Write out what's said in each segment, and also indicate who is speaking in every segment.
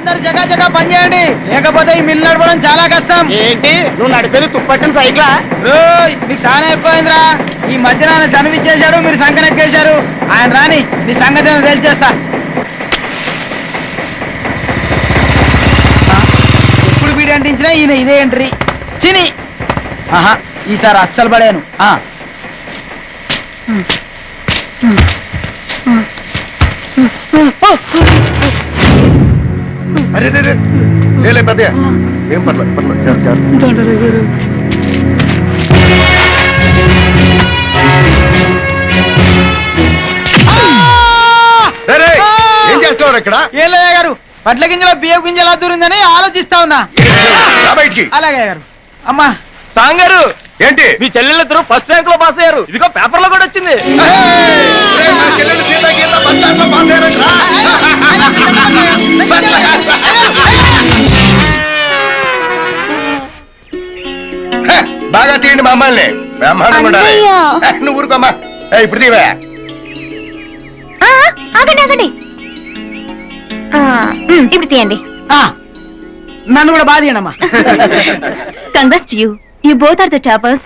Speaker 1: అందరు జగా జగా పని చేయండి, లేకపోతే ఈ మిల్లు నడపడం చాలా కష్టం.
Speaker 2: ఏంటి నువ్వు నడిపేది తుప్పట్టిన సైకిలా?
Speaker 1: మీకు చాలా ఎక్కువైందిరా. ఈ మధ్యన ఆయన చనివిచ్చేశారు, మీరు సంకనెక్కేశారు. ఆయన రాని నీ సంగతి తెలిచేస్తా. ఎప్పుడు వీడి అంటించినా ఈయన ఇదే ఎంట్రీ చిని. ఆహా ఈసారి అస్సలు పడాను.
Speaker 3: అరే లేలే పెద్ద ఏం పర్లేదు ఏం చేస్తున్నారు ఇక్కడ?
Speaker 1: ఏం లేదా గారు, పట్ల గింజలో బియ్యం గింజలు దూరిందని ఆలోచిస్తా ఉన్నా.
Speaker 3: బయటికి.
Speaker 1: అలాగే గారు. అమ్మా
Speaker 2: సాంగారు
Speaker 3: ఏంటి?
Speaker 2: మీ చెల్లెళ్ళిద్దరూ ఫస్ట్ ర్యాంక్ లో పాస్ అయ్యారు. ఇదిగో పేపర్ లో కూడా వచ్చింది.
Speaker 3: బాగా తీయండి మమ్మల్ని. బ్రహ్మాండం కూడా నువ్వు ఊరుకోమ్మా. ఇప్పుడు తీవా.
Speaker 4: ఆగండి ఇప్పుడు తీయండి.
Speaker 1: నన్ను కూడా బాగా తీయండి అమ్మా.
Speaker 4: Congrats to you. You both are the toppers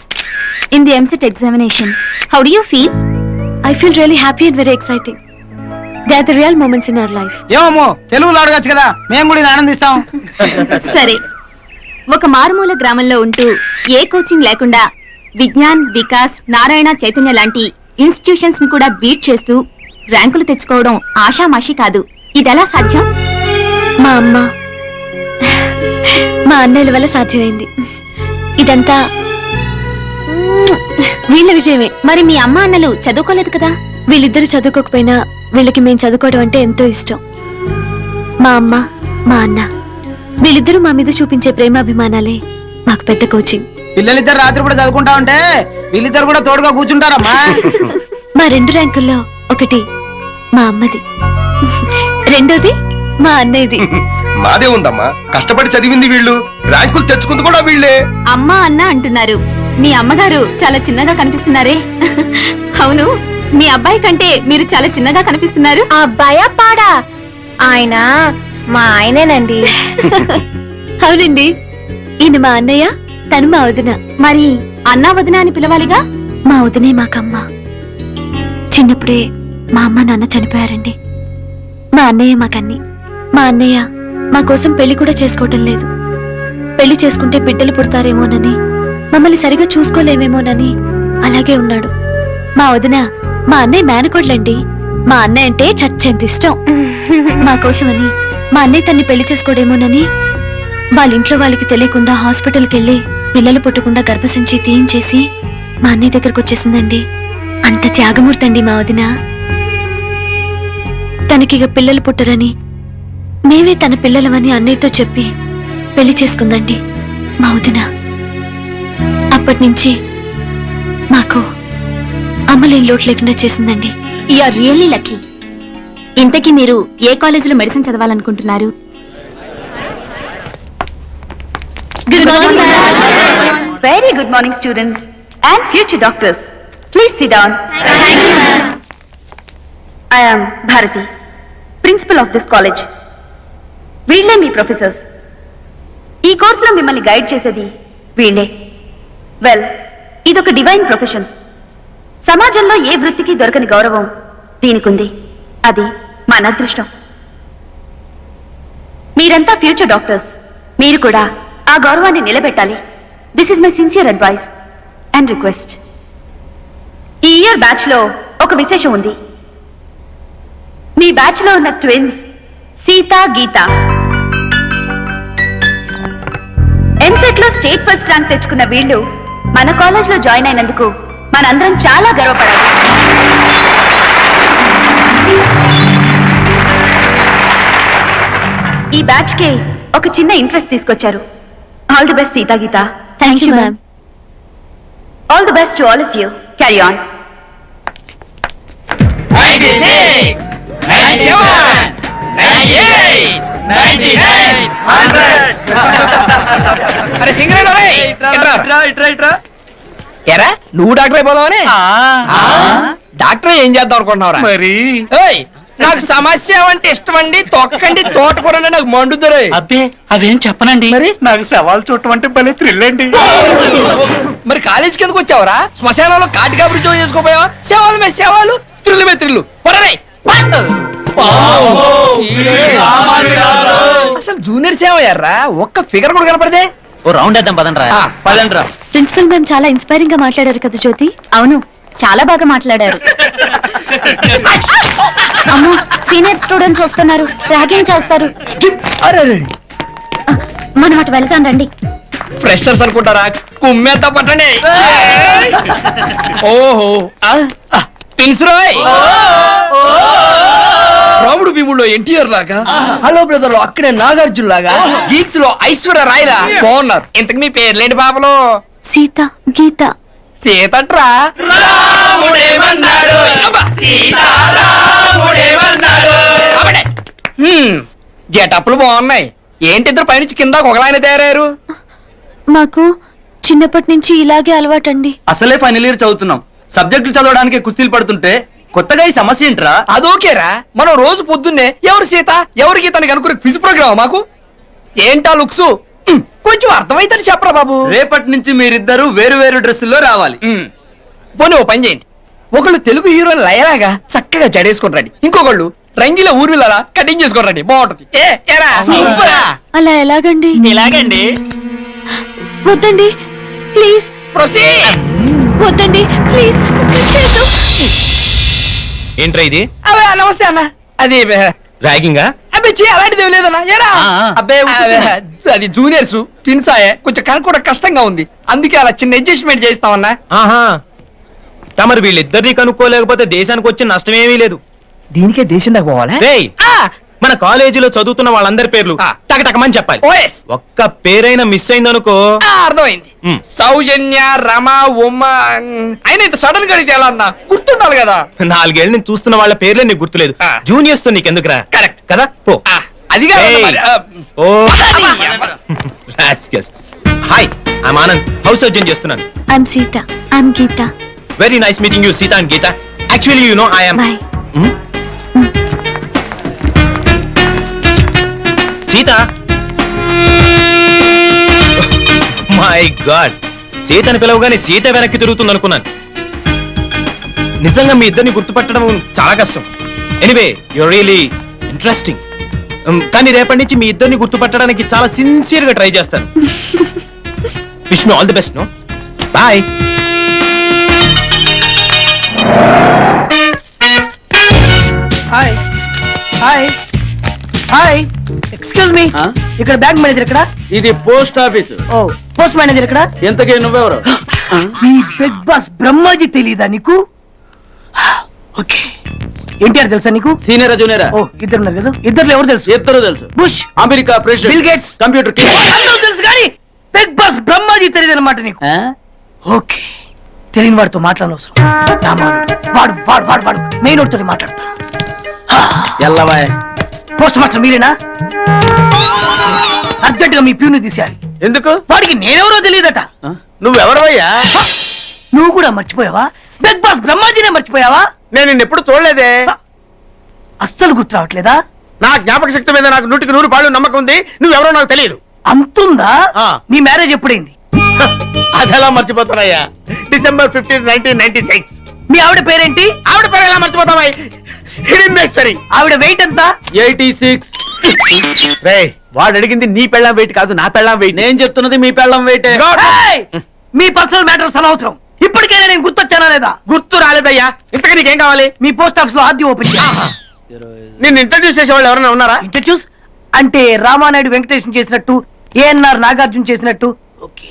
Speaker 4: in the MCET examination. How do you feel? I feel really happy and very exciting. They are the real moments in our life.
Speaker 1: ఏమో తెలుగులో అడగచ్చు కదా, మేము కూడా ఆనందిస్తాం.
Speaker 4: సరే, ఒక మారుమూల గ్రామంలో ఉంటూ ఏ కోచింగ్ లేకుండా విజ్ఞాన్, వికాస్, నారాయణ, చైతన్య లాంటి ఇన్స్టిట్యూషన్స్ ని కూడా బీట్ చేస్తూ ర్యాంకులు తెచ్చుకోవడం ఆషామాషి కాదు. ఇదెలా సాధ్యం? మా అమ్మ, మా అన్నయ్యల వల్ల సాధ్యమైంది. ఇదంతా వీళ్ళ విజయమే. మరి మీ అమ్మ అన్నలు చదువుకోలేదు కదా? వీళ్ళిద్దరు చదువుకోకపోయినా వీళ్ళకి మేము చదువుకోవడం అంటే ఎంతో ఇష్టం. మా అమ్మ, మా అన్న వీళ్ళిద్దరూ మా మీద చూపించే ప్రేమాభిమానాలే మాకు పెద్ద కోచింగ్.
Speaker 1: పిల్లలిద్దరు రాత్రి కూడా చదువుకుంటా ఉంటే వీళ్ళిద్దరు కూడా తోడుగా కూర్చుంటారమ్మా.
Speaker 4: మా 2 ర్యాంకుల్లో ఒకటి మా అమ్మది, రెండోది మా అన్నయ్యది.
Speaker 3: మాదే ఉందమ్మా, కష్టపడి చదివింది వీళ్ళు, ర్యాంకులు తెచ్చుకుంది కూడా వీళ్ళే.
Speaker 4: అమ్మ అన్న అంటున్నారు, మీ అమ్మగారు చాలా చిన్నగా కనిపిస్తున్నారే. అవును, మీ అబ్బాయి కంటే మీరు చాలా చిన్నగా కనిపిస్తున్నారు. ఆ అబ్బాయా పాడా? ఆయన మా ఆయనేనండి. అవునండి, ఈయన మా అన్నయ్య, తను మా వదిన. మరి అన్నా వదిన అని పిలవాలిగా. మా వదినే మాకమ్మ. చిన్నప్పుడే మా అమ్మ నాన్న చనిపోయారండి. మా అన్నయ్య మాకన్ని. మా అన్నయ్య మా కోసం పెళ్లి కూడా చేసుకోవటం లేదు. పెళ్లి చేసుకుంటే బిడ్డలు పుడతారేమోనని, మమ్మల్ని సరిగా చూసుకోలేమేమోనని అలాగే ఉన్నాడు. మా వదిన మా అన్నయ్య మేనకోడ్లండి. మా అన్నయ్య అంటే చచ్చేంత ఇష్టం. మా కోసమని మా అన్నయ్య తన్ని పెళ్లి చేసుకోడేమోనని వాళ్ళ ఇంట్లో వాళ్ళకి తెలియకుండా హాస్పిటల్కి వెళ్ళి పిల్లలు పుట్టకుండా గర్భసంచి తీయించేసి మా అన్నయ్య దగ్గరకు వచ్చేసిందండి. అంత త్యాగమూర్తి అండి మా వదిన. తనకిగ పిల్లలు పుట్టరని మేమే తన పిల్లలమని అన్నయ్యతో చెప్పి పెళ్లి చేసుకుందండి మా వదిన. అప్పటి నుంచి మాకు అమ్మలేని లోటు లేకుండా చేసిందండి. You are really lucky. ఇంతకీ మీరు ఏ కాలేజీలో మెడిసిన్ చదవాలనుకుంటున్నారు? Good morning. Very good morning students and future doctors. Please sit down. I am Bharathi, principal of this college. వీళ్ళే మీ ప్రొఫెసర్స్. ఈ కోర్సులో మిమ్మల్ని గైడ్ చేసేది వీళ్ళే. వెల్, ఇదొక డివైన్ ప్రొఫెషన్. సమాజంలో ఏ వృత్తికి దొరకని గౌరవం దీనికుంది. అది మన అదృష్టం. మీరంతా ఫ్యూచర్ డాక్టర్స్. మీరు కూడా ఆ గౌరవాన్ని నిలబెట్టాలి. This is my sincere advice and request. ఈ ఇయర్ బ్యాచ్ లో ఒక విశేషం ఉంది. మీ బ్యాచ్ లో ఉన్న ట్విన్స్ సీత, గీత ఎంసెట్ లో స్టేట్ ఫస్ట్ ర్యాంక్ తెచ్చుకున్న వీళ్ళు మన కాలేజ్ లో జాయిన్ అయినందుకు మనందరం చాలా గర్వపడాలి. ఈ బ్యాచ్ కి ఒక చిన్న ఇంట్రెస్ట్ తీసుకొచ్చారు. All the best Sita, Gita. Thank you ma'am. All the best to all of you. Carry on.
Speaker 2: 96, 97, 98, 99, 100. అరే సింగరేణ ఎరా, నువ్వు డాక్టర్ అయిపోదావని? డాక్టర్ ఏం చేద్దాం అనుకుంటున్నావురా?
Speaker 3: మరి
Speaker 1: నాకు సమస్య అంటే ఇష్టం అండి, తొక్కండి, తోటకూర అంటే నాకు మండుతారు.
Speaker 2: అబ్బే అదేం చెప్పనండి.
Speaker 1: మరి
Speaker 2: నాకు సవాల్ చూడటం అంటే భలే థ్రిల్ అండి.
Speaker 1: మరి కాలేజీకి ఎందుకు వచ్చావరా? శ్మశానంలో కాటి కాబట్టి జోన్ చేసుకోపోయావా? సేవలు మే సేవలు, త్రిల్లు మే త్రిల్లు. అసలు జూనియర్ సేవ అయ్యారా? ఒక్క ఫిగర్ కూడా కనపడదే.
Speaker 2: ఓ రౌండ్ వేద్దాం పదండ్రా.
Speaker 1: పదండ్రా.
Speaker 4: ప్రిన్సిపల్ మ్యామ్ చాలా ఇన్స్పైరింగ్ గా మాట్లాడారు కదా జ్యోతి. అవును, చాలా బాగా మాట్లాడారు. అమ్మో, సీనియర్ స్టూడెంట్స్ వస్తున్నారు, ర్యాగింగ్ చేస్తారు. మనం అటు వెళ్తాం రండి.
Speaker 1: ఫ్రెషర్స్ అనుకుంటారా? కుమ్మేద్దా పట్టండి. ఓహో తెలుసురాయ్, రాముడు భీముడు ఎన్టీఆర్ లాగా, హలో బ్రదర్ లో అక్కడే నాగార్జున లాగా, జీక్స్ లో ఐశ్వర్య రాయ్ లా బాగున్నారు. ఇంతకు మీ పేర్లేంటి పాపలు?
Speaker 4: సీత, గీత.
Speaker 1: సీతట్రా. గెటప్లు బాగున్నాయి. ఏంటి ఇద్దరు పైనుంచి కింద ఒకలాయన తయారయ్యారు?
Speaker 4: మాకు చిన్నప్పటి నుంచి ఇలాగే అలవాటండి.
Speaker 2: అసలే ఫైనల్ ఇయర్ చదువుతున్నాం, సబ్జెక్టులు చదవడానికి కుస్తీలు పడుతుంటే కొత్తగా ఈ సమస్య ఏంట్రా?
Speaker 1: అదోకేరా, మనం రోజు పొద్దున్నే ఎవరు సీత ఎవరు గీత అని కనుక్కునే క్విజ్ ప్రోగ్రామ్ మాకు. ఏంటా లుక్స్? కొంచెం అర్థమైతే చెప్పరా బాబు.
Speaker 2: రేపటి నుంచి మీరిద్దరు వేరు వేరు డ్రెస్సుల్లో రావాలి.
Speaker 1: పోనీ ఓ పని చేయండి, ఒకళ్ళు తెలుగు హీరోయిన్ లయలాగా చక్కగా జడేసుకుంటారండి, ఇంకొకళ్ళు రంగిల ఊర్మిలా కటింగ్ చేసుకుంటారండి, బాగుంటది.
Speaker 4: అలా ఎలాగండి?
Speaker 2: ఇలాగండి.
Speaker 4: వద్దండి ప్లీజ్.
Speaker 1: ప్రొసీడ్.
Speaker 4: వద్దండి ప్లీజ్.
Speaker 2: ఏంట్రా ఇది?
Speaker 1: అవే నమస్తే అన్న. అది
Speaker 2: ర్యాగింగా?
Speaker 1: అబ్బాయి అలాంటిది ఏం లేదన్నా. ఏరా
Speaker 2: అబ్బే
Speaker 1: అది జూనియర్స్ ట్విన్స్ ఆయే, కొంచెం కనుక్కోవడం కష్టంగా ఉంది, అందుకే అలా చిన్న అడ్జస్ట్మెంట్ చేస్తామన్నా.
Speaker 2: తమరు వీళ్ళిద్దరిని కనుక్కోలేకపోతే దేశానికి వచ్చే నష్టమేమీ లేదు.
Speaker 1: దీనికే దేశం దాకా పోవాలా?
Speaker 2: రేయ్, మన కాలేజీలో చదువుతున్న వాళ్ళందరి పేర్లు టకటకమని చెప్పాలి. ఒక్క పేరైనా మిస్ అయిందనుకో.
Speaker 1: అర్థమైంది. సౌజన్య, రమ, ఉమ. అయినా ఇంత సడన్ గా అడిగితే ఎలా అన్నా? గుర్తుండాలి కదా.
Speaker 2: 4 ఏళ్ళ నుంచి చూస్తున్న వాళ్ళ పేర్లే నీకు గుర్తులేదు. జూనియర్స్ తో నీకెందుకురా?
Speaker 1: కరెక్ట్
Speaker 2: కదా. పో.
Speaker 1: అది
Speaker 2: hi, I'm Anand, house surgeon చేస్తున్నాను.
Speaker 4: I'm Sita, I'm Geeta.
Speaker 2: Very nice meeting you Sita and Geeta. Actually you know I am Sita. My god, సీతని పిలవగానే సీత వెనక్కి తిరుగుతుంది అనుకున్నాను. నిజంగా మీ ఇద్దరిని గుర్తుపట్టడం చాలా కష్టం. Anyway, you really interesting. కానీ రేపటి నుంచి మీ ఇద్దరిని గుర్తుపట్టడానికి చాలా సిన్సియర్ గా ట్రై చేస్తాను. Wish me all the best. No boy.
Speaker 1: Hi hi hi, excuse me, ఇక్కడ బ్యాంక్ మేనేజర్ ఇక్కడ?
Speaker 5: ఇది post office.
Speaker 1: Oh, post manager ఇక్కడ?
Speaker 5: ఎంతకే నువ్వెవరు?
Speaker 1: ఈ బిగ్ బాస్ బ్రహ్మాజీ తెలీదా నీకు? ఓకే, ఎన్టీఆర్ తెలుసా నీకు?
Speaker 5: సీనియరా జూనియరా?
Speaker 1: ఓ, ఇద్దరు ఉన్నారు కదా, ఇద్దరు ఎవరు తెలుసు?
Speaker 5: ఇద్దరు తెలుసు.
Speaker 1: Bush,
Speaker 5: America president,
Speaker 1: bill gates,
Speaker 5: computer king.
Speaker 1: అందరూ తెలుసు కానీ బిగ్ బాస్ బ్రహ్మాజీ తెలియదు అనమాట నీకు. ఓకే, తెలియని వాడితో మాట్లాడనవసరం. వాడు వాడు వాడు వాడు మెయిన్ వాడితో మాట్లాడతా.
Speaker 5: ఎల్లవాయ్,
Speaker 1: పోస్ట్ మాస్టర్ మీరేనా? అర్జెంట్ గా మీ ప్యూని తీసేయాలి.
Speaker 5: ఎందుకు?
Speaker 1: వాడికి నేనెవరో తెలియదట.
Speaker 5: నువ్వెవరవయ్యా?
Speaker 1: నువ్వు కూడా మర్చిపోయావా? బిగ్ బాస్ బ్రహ్మాజీనే మర్చిపోయావా?
Speaker 5: నేను నిన్నెప్పుడు చూడలేదే.
Speaker 1: అస్సలు గుర్తు రావట్లేదా?
Speaker 5: నా జ్ఞాపక శక్తి మీద నాకు 100% నమ్మకం ఉంది. నువ్వెవరో నాకు తెలియదు.
Speaker 1: అంతుందా?
Speaker 5: ఆ.
Speaker 1: నీ మ్యారేజ్ ఎప్పుడైంది?
Speaker 5: అదెలా మర్చిపోతానయ్యా? December 15, 1996.
Speaker 1: మీ ఆవిడ పేరేంటి?
Speaker 5: ఆవిడ పేరు ఎలా మర్చిపోతావా? హిడింబేశ్వరి.
Speaker 1: ఆవిడ వెయిట్ ఎంత?
Speaker 5: 86. రే, వాడు అడిగింది నీ పెళ్ళాం వెయిట్ కాదు, నా పెళ్ళాం వెయిట్. నేను చెప్తున్నది మీ పెళ్ళాం వెయిట్.
Speaker 1: ఏయ్! మీ పర్సనల్ మ్యాటర్స్ అనవసరం. ఇప్పటికైనా నేను గుర్తొచ్చానా లేదా?
Speaker 5: గుర్తు రాలేదయ్యా. ఇంతకీ నీకేం కావాలి?
Speaker 1: మీ పోస్ట్ ఆఫీస్ లో ఆద్యం ఓపెన్ చేయాలి.
Speaker 5: నిన్ను ఇంట్రడ్యూస్ చేసే వాళ్ళు ఎవరైనా ఉన్నారా?
Speaker 1: ఇంట్రడ్యూస్ అంటే రామానాయుడు వెంకటేశం చేసినట్టు, ఏఎన్ఆర్ నాగార్జున చేసినట్టు. ఓకే,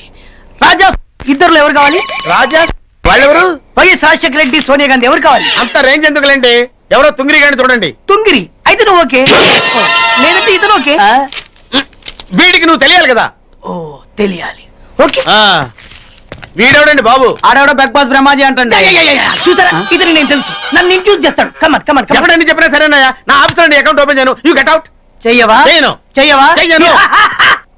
Speaker 1: రాజా ఇద్దరులో ఎవరు కావాలి?
Speaker 5: రాజా వాళ్ళెవరు?
Speaker 1: వైఎస్ రాజశేఖర రెడ్డి, సోనియా గాంధీ ఎవరు కావాలి?
Speaker 5: అంత రేంజ్ ఎందుకులేండి, ఎవరో తుంగిరి గాని చూడండి.
Speaker 1: తుంగిరి అయితే నువ్వు ఓకే, లేదంటే ఇతను ఓకే.
Speaker 5: వీడికి నువ్వు తెలియాలి కదా.
Speaker 1: ఓ, తెలియాలి. ఓకే,
Speaker 5: వీడెవడండి బాబు?
Speaker 1: ఆడవిడ బిగ్ బాస్ బ్రహ్మాజీ అంటండి. చూసారా, ఇతని నేను తెలుసు, నన్ను ఇంట్రడ్యూస్ చేస్తాడు. Come on come on.
Speaker 5: ఎప్పుడండి చెప్పినా సరేనయ్యా. నా ఆఫీస్ లో అకౌంట్ ఓపెన్ చేయను. You get out.
Speaker 1: చెయ్యవా?
Speaker 5: చేయను.
Speaker 1: చెయ్యవా?
Speaker 5: చెయ్యను.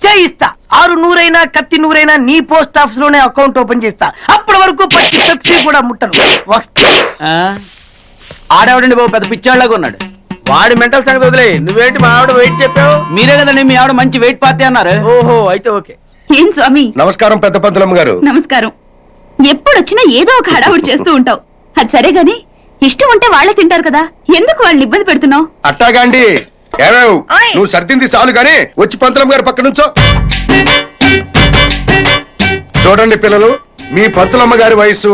Speaker 1: చేయిస్తా. 6 నూరైనా కత్తి నూరైనా నీ పోస్ట్ ఆఫీస్ లోనే అకౌంట్ ఓపెన్ చేస్తా. అప్పటి వరకు పచ్చి పెప్సీ కూడా ముట్టను. వస్తా.
Speaker 5: ఆడేవాడండి బాబు, పెద్ద పిచ్చాళ్ళగా ఉన్నాడు. వాడి మెంటల్ సంగతి వదిలే, నువ్వేంటి మా ఆవిడ వెయిట్ చెప్పావు? మీరే కదండి మీ ఆవిడ మంచి వెయిట్ పార్టీ అన్నారు. ఓహో, అయితే ఓకే.
Speaker 4: ఏం స్వామి?
Speaker 3: నమస్కారం పెద్ద పంతులమ్మ గారు.
Speaker 4: నమస్కారం. ఎప్పుడొచ్చినా ఏదో ఒక హడావుడి చేస్తూ ఉంటావు. అది సరే గాని ఇష్టం ఉంటే వాళ్ళే తింటారు కదా, ఎందుకు వాళ్ళని ఇబ్బంది పెడుతున్నావు?
Speaker 3: అట్టాగాండి ఏమేవ్ నువ్వు సర్దింది చాలు గాని వచ్చి పంతులమ్మ గారు పక్క నుంచో. చూడండి పిల్లలు, మీ పంతులమ్మ గారి వయసు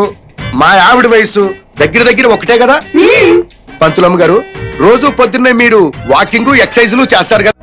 Speaker 3: మా ఆవిడ వయసు దగ్గర దగ్గర ఒకటే కదా. పంతులమ్మ గారు రోజు పొద్దున్నే మీరు వాకింగ్ ఎక్సర్సైజులు చేస్తారు కదా.